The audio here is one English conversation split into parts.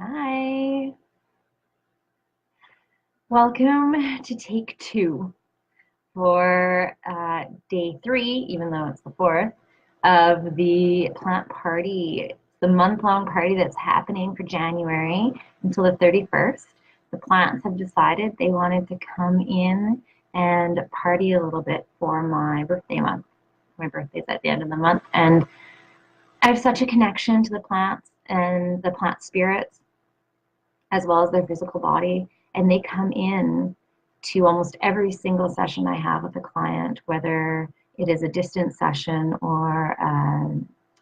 Hi. Welcome to take two for day three, even though it's the fourth, of the plant party, the month-long party that's happening for January until the 31st. The plants have decided they wanted to come in and party a little bit for my birthday month. My birthday's at the end of the month, and I have such a connection to the plants and the plant spirits as well as their physical body. And they come in to almost every single session I have with a client, whether it is a distance session or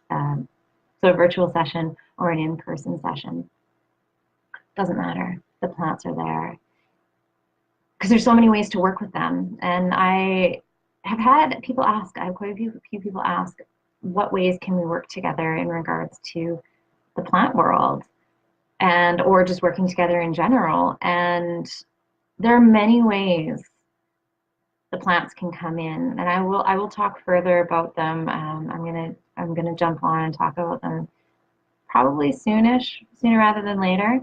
so a virtual session or an in-person session. Doesn't matter. The plants are there because there's so many ways to work with them. And I have had people ask, I have quite a few people ask, what ways can we work together in regards to the plant world? And or just working together in general. And there are many ways the plants can come in, and I will talk further about them. I'm gonna jump on and talk about them probably sooner rather than later.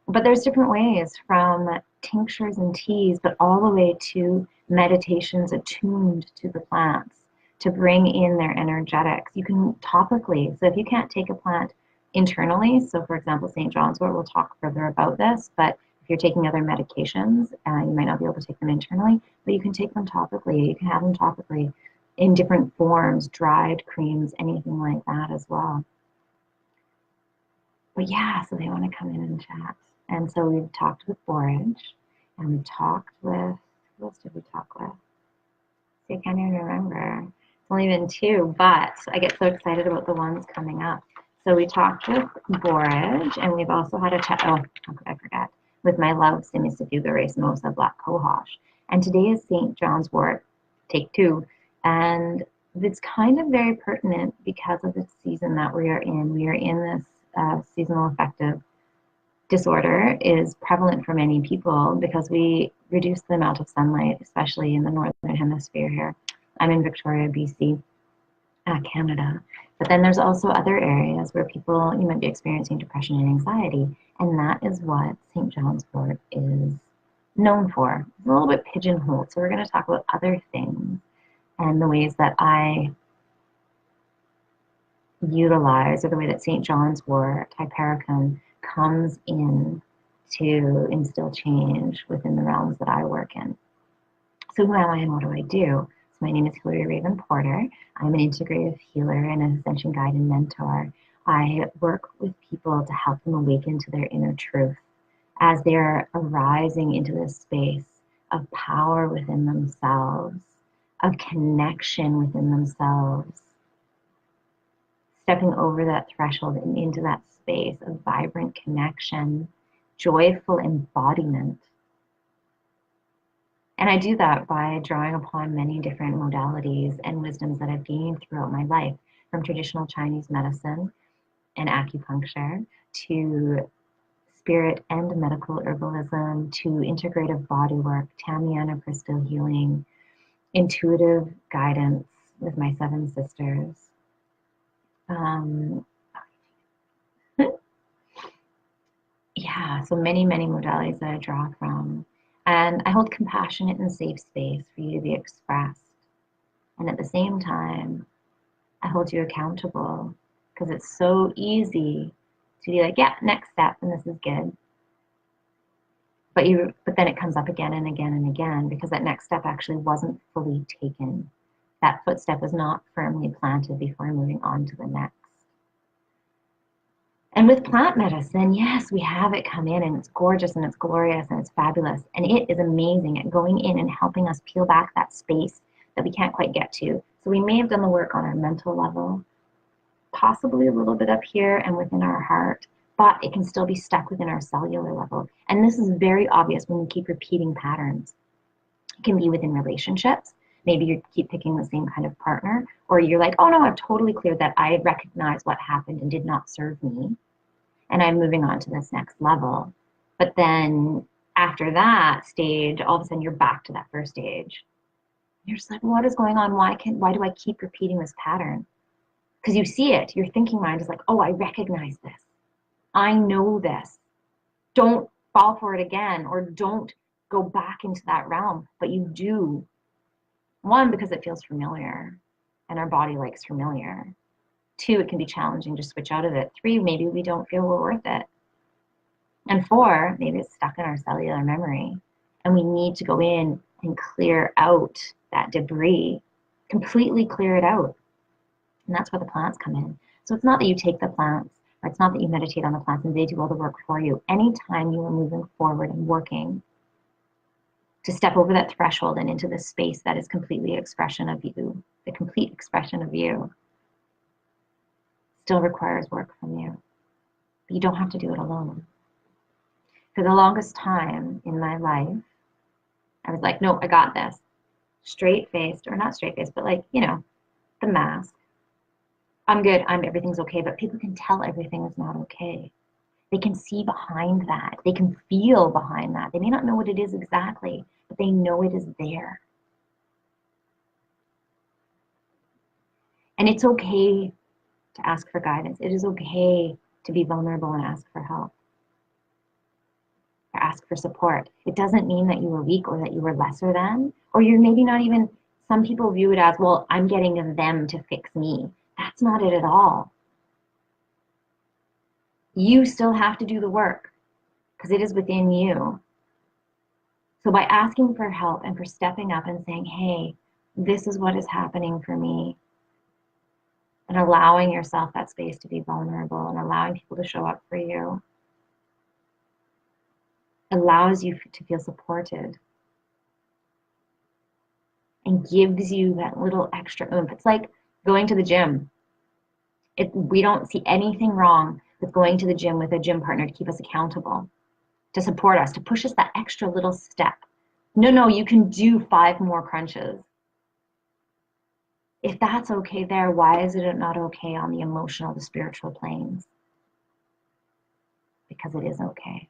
But there's different ways, from tinctures and teas, but all the way to meditations attuned to the plants to bring in their energetics. You can topically, so if you can't take a plant internally, so for example, St. John's Wort, we'll talk further about this, but if you're taking other medications, you might not be able to take them internally, but you can take them topically. You can have them topically in different forms, dried creams, anything like that as well. But yeah, so they want to come in and chat. And so we've talked with Borage, and we've talked with, who else did we talk with? See, I can't even remember. It's only been two, but I get so excited about the ones coming up. So we talked with Borage, and we've also had a chat, oh, how could I forget, with my love, Simisafuga Racemosa Black Cohosh. And today is St. John's Wort, take two. And it's kind of very pertinent because of the season that we are in. We are in this seasonal affective disorder is prevalent for many people because we reduce the amount of sunlight, especially in the northern hemisphere here. I'm in Victoria, BC, Canada. But then there's also other areas where people, you might be experiencing depression and anxiety, and that is what St. John's Wort is known for. It's a little bit pigeonholed, so we're going to talk about other things and the ways that I utilize, or the way that St. John's Wort, Hypericum, comes in to instill change within the realms that I work in. So who am I and what do I do? My name is Hilary Raven Porter. I'm an integrative healer and an ascension guide and mentor. I work with people to help them awaken to their inner truth as they're arising into this space of power within themselves, of connection within themselves, stepping over that threshold and into that space of vibrant connection, joyful embodiment. And I do that by drawing upon many different modalities and wisdoms that I've gained throughout my life, from traditional Chinese medicine and acupuncture to spirit and medical herbalism to integrative bodywork, Tamiana crystal healing, intuitive guidance with my 7 sisters. Yeah, so many modalities that I draw from. And I hold compassionate and safe space for you to be expressed. And at the same time, I hold you accountable because it's so easy to be like, yeah, next step, and this is good. But then it comes up again and again and again because that next step actually wasn't fully taken. That footstep was not firmly planted before moving on to the next. And with plant medicine, yes, we have it come in and it's gorgeous and it's glorious and it's fabulous. And it is amazing at going in and helping us peel back that space that we can't quite get to. So we may have done the work on our mental level, possibly a little bit up here and within our heart, but it can still be stuck within our cellular level. And this is very obvious when we keep repeating patterns. It can be within relationships. Maybe you keep picking the same kind of partner, or you're like, oh no, I've totally cleared that. I recognize what happened and did not serve me, and I'm moving on to this next level. But then after that stage, all of a sudden you're back to that first stage. You're just like, what is going on? Why do I keep repeating this pattern? Because you see it, your thinking mind is like, oh, I recognize this. I know this. don't fall for it again, or don't go back into that realm. But you do. One, because it feels familiar and our body likes familiar. Two, it can be challenging to switch out of it. Three, maybe we don't feel we're worth it. And four, maybe it's stuck in our cellular memory and we need to go in and clear out that debris, completely clear it out. And that's where the plants come in. So it's not that you take the plants, or it's not that you meditate on the plants and they do all the work for you. Anytime you are moving forward and working to step over that threshold and into the space that is completely expression of you, the complete expression of you, still requires work from you. But you don't have to do it alone. For the longest time in my life, I was like, no, I got this. Straight-faced, or not straight-faced, but like, you know, the mask. I'm good, everything's okay, but people can tell everything is not okay. They can see behind that. They can feel behind that. They may not know what it is exactly, but they know it is there. And it's okay to ask for guidance. It is okay to be vulnerable and ask for help, or ask for support. It doesn't mean that you were weak or that you were lesser than, or you're maybe not even, some people view it as, well, I'm getting them to fix me. That's not it at all. You still have to do the work because it is within you. So by asking for help and for stepping up and saying, hey, this is what is happening for me, and allowing yourself that space to be vulnerable and allowing people to show up for you, allows you to feel supported and gives you that little extra oomph. It's like going to the gym. We don't see anything wrong with going to the gym with a gym partner to keep us accountable, to support us, to push us that extra little step. No, you can do 5 more crunches. If that's okay there, why is it not okay on the emotional, the spiritual planes? Because it is okay.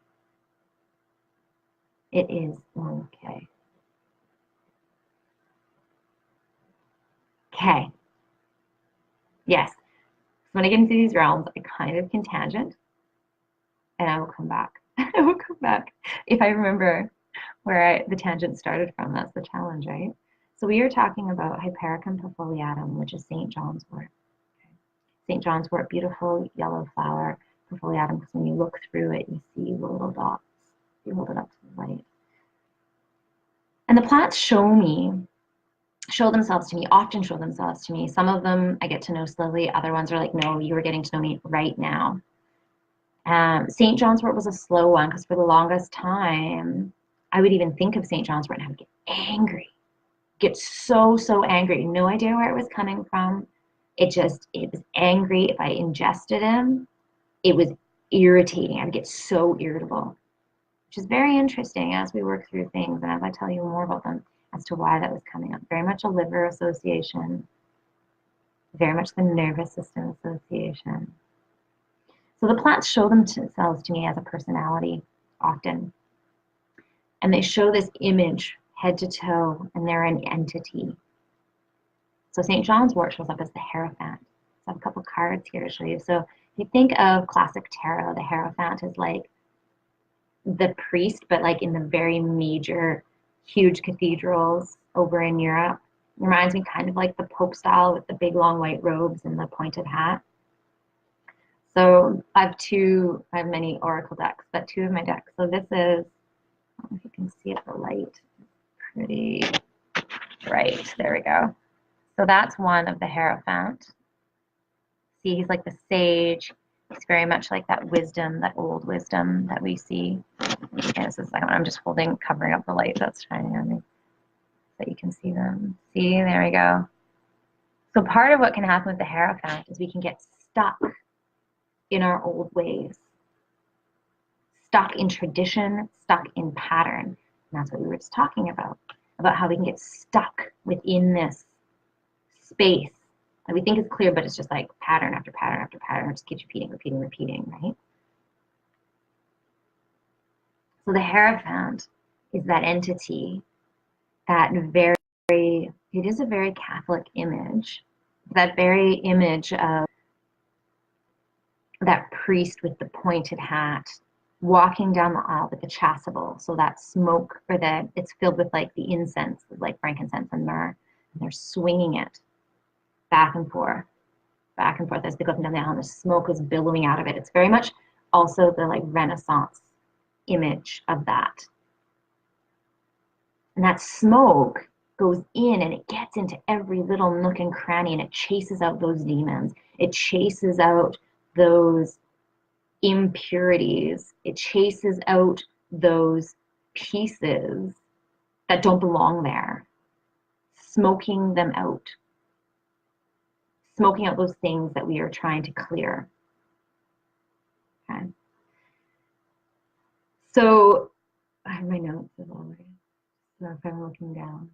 It is okay. Okay. Yes. When I get into these realms, I kind of can tangent, and I will come back. I will come back if I remember where the tangent started from. That's the challenge, right? So we are talking about Hypericum perfoliatum, which is St. John's wort. Okay. St. John's wort, beautiful yellow flower, perfoliatum, because when you look through it, you see the little dots. You hold it up to the light. And the plants often show themselves to me. Some of them I get to know slowly. Other ones are like, no, you are getting to know me right now. St. John's wort was a slow one because for the longest time, I would even think of St. John's wort and I would get angry. Get so angry. No idea where it was coming from. It was angry. If I ingested him, it was irritating. I would get so irritable, which is very interesting as we work through things and as I tell you more about them as to why that was coming up. Very much a liver association, very much the nervous system association. So the plants show themselves to me as a personality often. And they show this image head to toe, and they're an entity. So St. John's wort shows up as the Hierophant. So I have a couple cards here to show you. So if you think of classic tarot, the Hierophant is like the priest, but like in the very major, huge cathedrals over in Europe. It reminds me kind of like the Pope style with the big long white robes and the pointed hat. So I have many oracle decks, but 2 of my decks. So this is, I don't know if you can see it, the light. Pretty bright. There we go. So that's one of the Hierophant. See, he's like the sage. It's very much like that wisdom, that old wisdom that we see. And this is the second one. I'm just covering up the light that's shining on me so that you can see them. See, there we go. So part of what can happen with the Hierophant is we can get stuck in our old ways, stuck in tradition, stuck in pattern. And that's what we were just talking about how we can get stuck within this space that we think is clear, but it's just like pattern after pattern after pattern. It just keeps repeating, right? So the Hierophant is that entity, it is a very Catholic image, that very image of that priest with the pointed hat, walking down the aisle with the chasuble. So that smoke, or it's filled with like the incense, like frankincense and myrrh. And they're swinging it back and forth as they go down the aisle, and the smoke is billowing out of it. It's very much also the like Renaissance image of that. And that smoke goes in and it gets into every little nook and cranny, and it chases out those demons. It chases out those impurities. It chases out those pieces that don't belong there, smoking them out. Smoking out those things that we are trying to clear. Okay. So I have my notes as always. So if I'm looking down.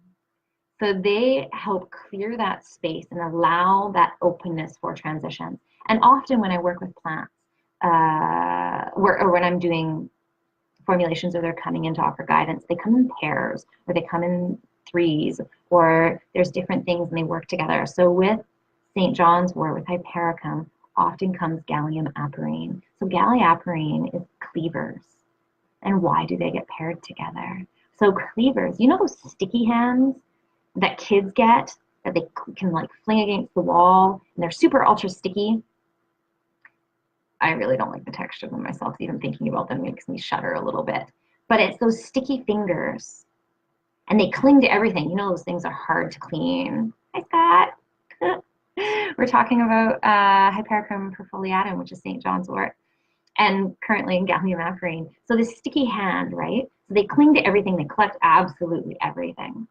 So they help clear that space and allow that openness for transitions. And often when I work with plants, or when I'm doing formulations or they're coming in to offer guidance, they come in pairs, or they come in threes, or there's different things and they work together. So with St. John's wort, with Hypericum, often comes gallium aperine. So gallium aperine is cleavers. And why do they get paired together? So cleavers, you know those sticky hands that kids get that they can like fling against the wall, and they're super ultra sticky? I really don't like the texture of them myself. Even thinking about them makes me shudder a little bit. But it's those sticky fingers, and they cling to everything. You know those things are hard to clean. Hi, Scott. We're talking about Hypericum perfoliatum, which is St. John's wort, and currently in gallium aperine. So this sticky hand, right? So they cling to everything. They collect absolutely everything.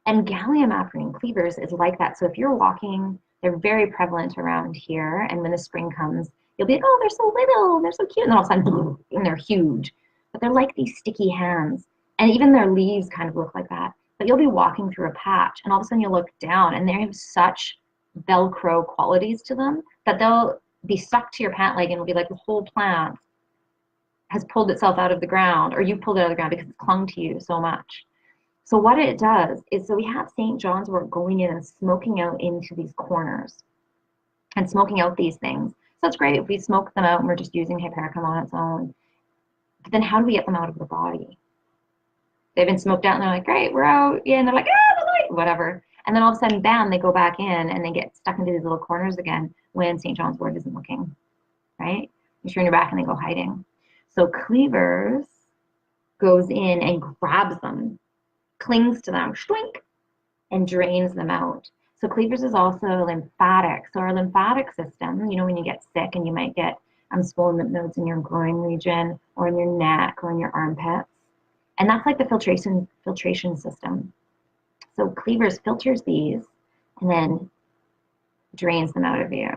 And gallium aperine cleavers is like that. So if you're walking, they're very prevalent around here. And when the spring comes, you'll be like, oh, they're so little, they're so cute. And then all of a sudden, and they're huge. But they're like these sticky hands. And even their leaves kind of look like that. But you'll be walking through a patch, and all of a sudden you'll look down, and they have such Velcro qualities to them that they'll be stuck to your pant leg, and it'll be like the whole plant has pulled itself out of the ground, or you pulled it out of the ground because it's clung to you so much. So what it does is, so we have St. John's wort going in and smoking out into these corners and smoking out these things. So it's great if we smoke them out and we're just using Hypericum on its own. But then how do we get them out of the body? They've been smoked out and they're like, great, we're out. Yeah, and they're like, the light, whatever. And then all of a sudden, bam, they go back in and they get stuck into these little corners again when St. John's wort isn't looking, right? You turn your back and they go hiding. So cleavers goes in and grabs them, clings to them, shwink, and drains them out. So cleavers is also lymphatic. So our lymphatic system, you know, when you get sick and you might get swollen lymph nodes in your groin region or in your neck or in your armpits. And that's like the filtration system. So cleavers filters these and then drains them out of you.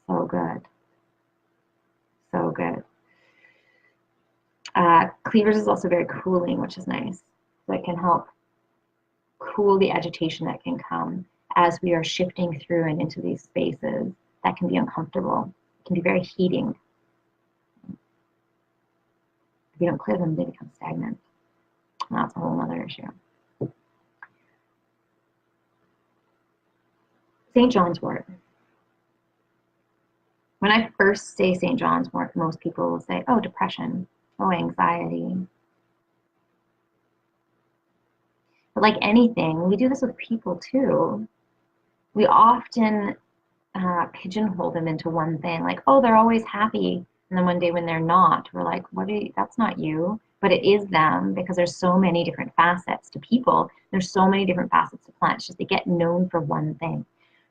So good. So good. Cleavers is also very cooling, which is nice. So it can help cool the agitation that can come as we are shifting through and into these spaces that can be uncomfortable. It can be very heating. If you don't clear them, they become stagnant. And that's a whole other issue. St. John's wort. When I first say St. John's wort, most people will say, oh, depression, oh, anxiety. But like anything, we do this with people too. We often pigeonhole them into one thing, like, oh, they're always happy. And then one day when they're not, we're like, that's not you. But it is them, because there's so many different facets to people. There's so many different facets to plants. Just they get known for one thing.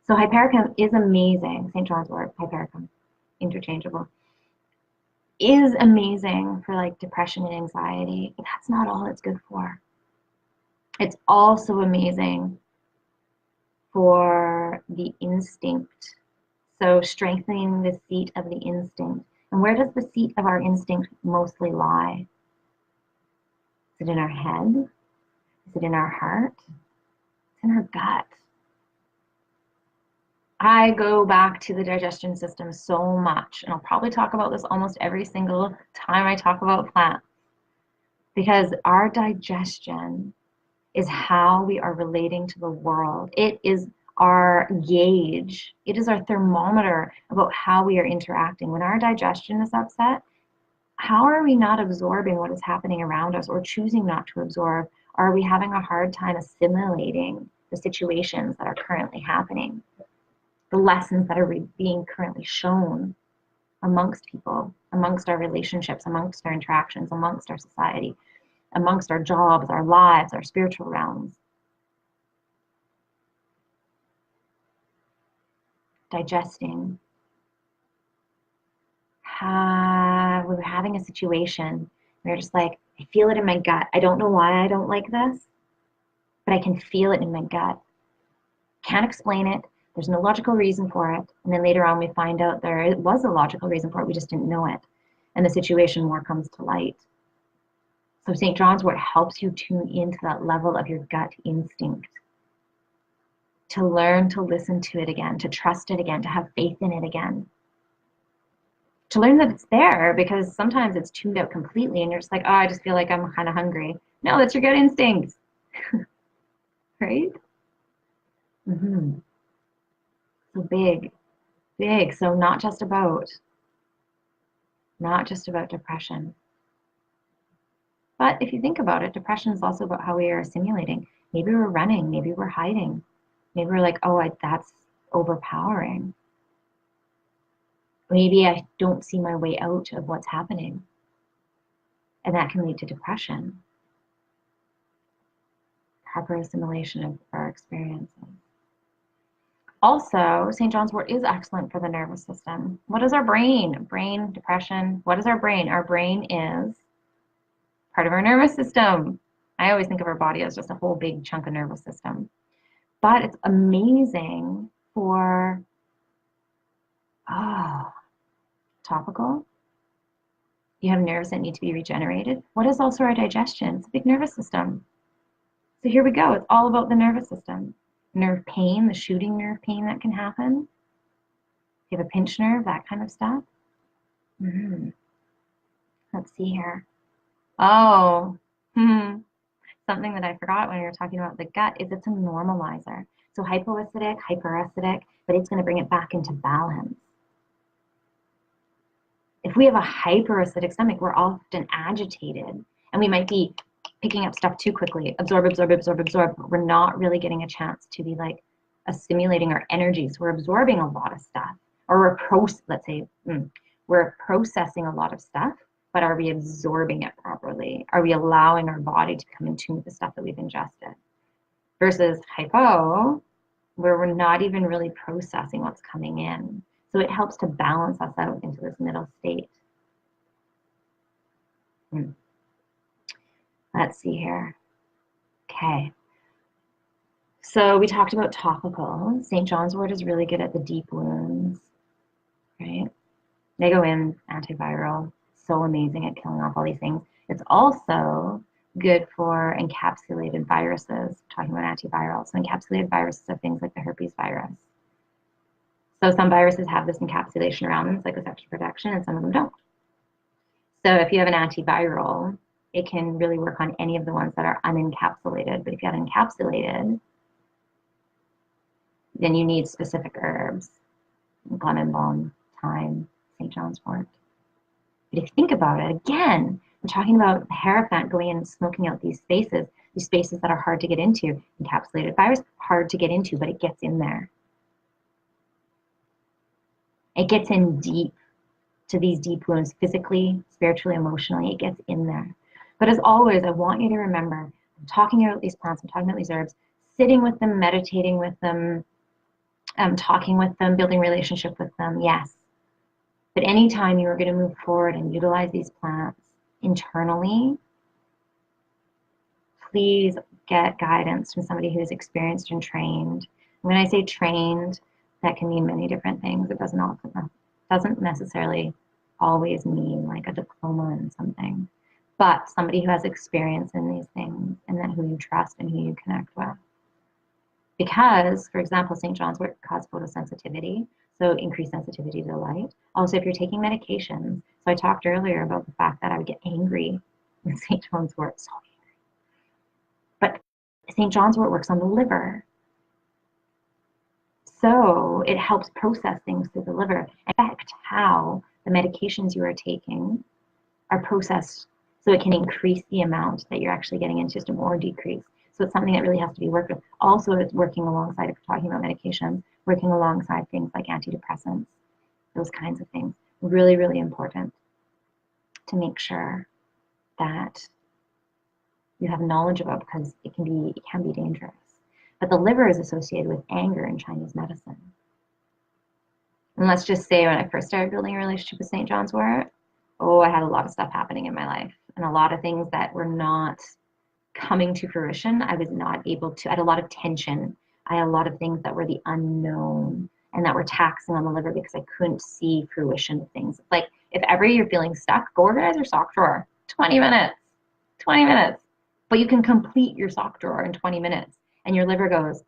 So Hypericum is amazing. St. John's wort, Hypericum, interchangeable, is amazing for like depression and anxiety, but that's not all it's good for. It's also amazing for the instinct. So strengthening the seat of the instinct. And where does the seat of our instinct mostly lie? Is it in our head? Is it in our heart? It's in our gut. I go back to the digestion system so much, and I'll probably talk about this almost every single time I talk about plants, because our digestion is how we are relating to the world. It is our gauge. It is our thermometer about how we are interacting. When our digestion is upset, how are we not absorbing what is happening around us or choosing not to absorb? Are we having a hard time assimilating the situations that are currently happening, the lessons that are being currently shown amongst people, amongst our relationships, amongst our interactions, amongst our society, amongst our jobs, our lives, our spiritual realms? Digesting. We were having a situation. We were just like, I feel it in my gut. I don't know why I don't like this, but I can feel it in my gut. Can't explain it. There's no logical reason for it. And then later on, we find out there was a logical reason for it. We just didn't know it. And the situation more comes to light. So St. John's Wort helps you tune into that level of your gut instinct, to learn to listen to it again, to trust it again, to have faith in it again, to learn that it's there, because sometimes it's tuned out completely and you're just like, oh, I just feel like I'm kind of hungry. No, that's your gut instinct, right? So big. So not just about depression. But if you think about it, depression is also about how we are assimilating. Maybe we're running, maybe we're hiding. Maybe we're like, oh, that's overpowering. Maybe I don't see my way out of what's happening. And that can lead to depression. Hyper-assimilation of our experiences. Also, St. John's Wort is excellent for the nervous system. What is our brain? Brain, depression. What is our brain? Our brain is part of our nervous system. I always think of our body as just a whole big chunk of nervous system. But it's amazing for, topical. You have nerves that need to be regenerated. What is also our digestion? It's a big nervous system. So here we go. It's all about the nervous system. Nerve pain, the shooting nerve pain that can happen. If you have a pinched nerve, that kind of stuff. Let's see here. Something that I forgot when we were talking about the gut is it's a normalizer. So hypoacidic, hyperacidic, but it's going to bring it back into balance. If we have a hyperacidic stomach, we're often agitated and we might be picking up stuff too quickly. Absorb. We're not really getting a chance to be like assimilating our energies. We're absorbing a lot of stuff, or we're processing a lot of stuff, but are we absorbing it properly? Are we allowing our body to come in tune with the stuff that we've ingested? Versus hypo, where we're not even really processing what's coming in. So it helps to balance us out into this middle state. Let's see here. Okay. So we talked about topical. St. John's Wort is really good at the deep wounds, right? They go in antiviral, so amazing at killing off all these things. It's also good for encapsulated viruses, talking about antivirals. So encapsulated viruses are things like the herpes virus. So some viruses have this encapsulation around them, it's like a sexual protection, and some of them don't. So if you have an antiviral, it can really work on any of the ones that are unencapsulated. But if you have encapsulated, then you need specific herbs, lemon balm, thyme, St. John's Wort. But if you think about it, again, we're talking about the Hierophant going in and smoking out these spaces that are hard to get into. Encapsulated virus, hard to get into, but it gets in there. It gets in deep to these deep wounds, physically, spiritually, emotionally, it gets in there. But as always, I want you to remember, I'm talking about these plants, I'm talking about these herbs, sitting with them, meditating with them, talking with them, building relationship with them, yes. But anytime you are going to move forward and utilize these plants internally, please get guidance from somebody who is experienced and trained. When I say trained, that can mean many different things. It doesn't necessarily always mean like a diploma in something, but somebody who has experience in these things and then who you trust and who you connect with. Because, for example, St. John's Wort causes photosensitivity, so increased sensitivity to light. Also, if you're taking medications, so I talked earlier about the fact that I would get angry with St. John's Wort, so angry. But St. John's Wort works on the liver. So it helps process things through the liver, affect how the medications you are taking are processed so it can increase the amount that you're actually getting into the system or decrease. So it's something that really has to be worked with. Also, it's working alongside, if we're talking about medications, working alongside things like antidepressants, those kinds of things. Really, really important to make sure that you have knowledge about, because it can be dangerous. But the liver is associated with anger in Chinese medicine. And let's just say when I first started building a relationship with St. John's Wort, oh, I had a lot of stuff happening in my life and a lot of things that were not coming to fruition. I was not able to, I had a lot of tension. I had a lot of things that were the unknown and that were taxing on the liver because I couldn't see fruition of things. Like if ever you're feeling stuck, go organize your sock drawer. 20 minutes. 20 minutes. But you can complete your sock drawer in 20 minutes. And your liver goes,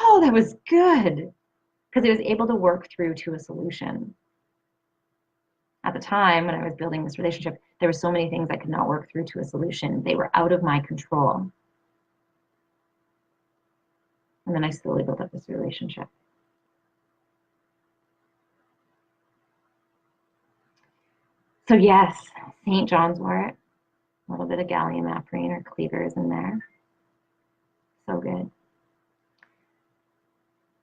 oh, that was good. Because it was able to work through to a solution. At the time when I was building this relationship, there were so many things I could not work through to a solution. They were out of my control. And then I slowly built up this relationship. So yes, St. John's Wort, a little bit of gallium apirin or cleavers in there. So good.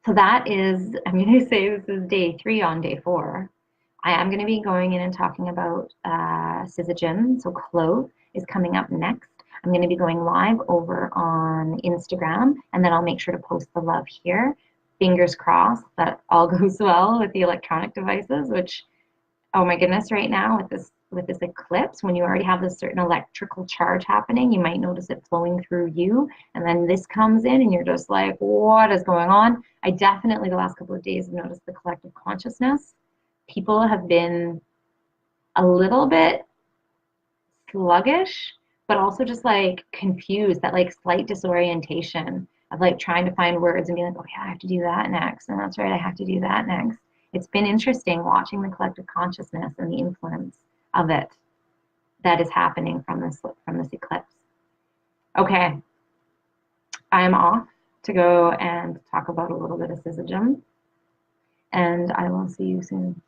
So that is, I'm going to say this is day 3 on day 4. I am going to be going in and talking about syzygium. So clove is coming up next. I'm going to be going live over on Instagram, and then I'll make sure to post the love here. Fingers crossed that all goes well with the electronic devices, which, oh my goodness, right now with this eclipse, when you already have this certain electrical charge happening, you might notice it flowing through you, and then this comes in and you're just like, what is going on? I definitely, the last couple of days, have noticed the collective consciousness. People have been a little bit sluggish, but also just like confused, that like slight disorientation of like trying to find words and being like, okay, I have to do that next. And that's right, I have to do that next. It's been interesting watching the collective consciousness and the influence of it that is happening from this eclipse. Okay, I'm off to go and talk about a little bit of syzygium, and I will see you soon.